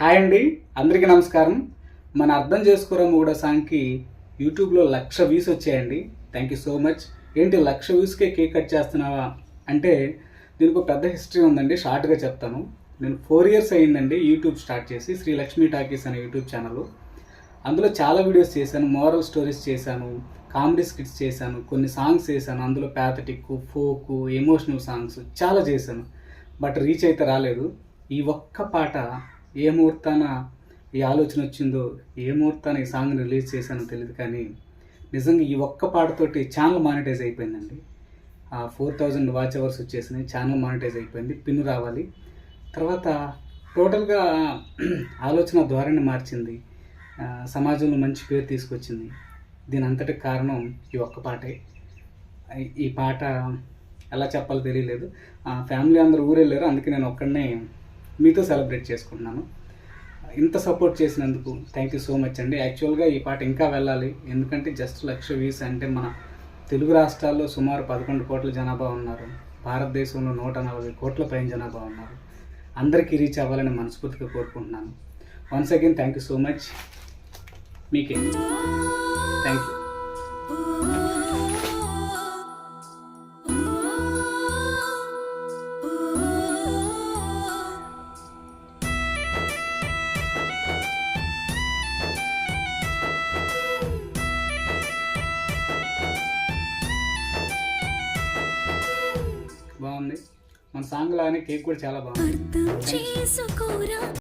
Hi అండి, అందరికీ నమస్కారం. మన అర్థం చేసుకోరా మూడో సాంగ్కి యూట్యూబ్లో 1,00,000 వ్యూస్ వచ్చాయండి. Thank you so much. ఏంటి 1,00,000 వ్యూస్కే కేక్ కట్ చేస్తున్నావా అంటే దీనికి ఒక పెద్ద హిస్టరీ ఉందండి. షార్ట్గా చెప్తాను. నేను 4 ఇయర్స్ అయ్యిందండి యూట్యూబ్ స్టార్ట్ చేసి, శ్రీ లక్ష్మీ టాకీస్ అనే యూట్యూబ్ ఛానల్. అందులో చాలా వీడియోస్ చేశాను, మోరల్ స్టోరీస్ చేశాను, కామెడీ స్కిట్స్ చేశాను, కొన్ని సాంగ్స్ చేశాను. అందులో ప్యాథటిక్, ఫోక్, ఎమోషనల్ సాంగ్స్ చాలా చేశాను. బట్ రీచ్ అయితే రాలేదు. ఈ ఒక్క పాట ఏ ముహూర్తాన ఈ ఆలోచన వచ్చిందో, ఏ ముహూర్తాన ఈ సాంగ్ని రిలీజ్ చేశానో తెలియదు, కానీ నిజంగా ఈ ఒక్క పాటతోటి ఛానల్ మానిటైజ్ అయిపోయిందండి. 4,000 వాచ్ అవర్స్ వచ్చేసినాయి, ఛానల్ మానిటైజ్ అయిపోయింది, పిన్ రావాలి. తర్వాత టోటల్గా ఆలోచన ధోరణి మార్చింది, సమాజంలో మంచి పేరు తీసుకొచ్చింది. దీని అంతటి కారణం ఈ ఒక్క పాటే. ఈ పాట ఎలా చెప్పాలో తెలియలేదు. ఫ్యామిలీ అందరూ ఊరెళ్ళారు, అందుకే నేను ఒక్కడనే మీతో సెలబ్రేట్ చేసుకుంటున్నాను. ఇంత సపోర్ట్ చేసినందుకు థ్యాంక్ యూ సో మచ్ అండి. యాక్చువల్గా ఈ పాట ఇంకా వెళ్ళాలి, ఎందుకంటే జస్ట్ 1,00,000 వ్యూస్ అంటే మన తెలుగు రాష్ట్రాల్లో సుమారు 11 కోట్ల జనాభా ఉన్నారు, భారతదేశంలో 140 కోట్ల పైన జనాభా ఉన్నారు. అందరికీ రీచ్ అవ్వాలని మనస్ఫూర్తిగా కోరుకుంటున్నాను. Once again thank you so much. మీకే థ్యాంక్ యూ. బాగుంది మన సాంగ్ లాగానే కేక్ కూడా చాలా బాగుంది.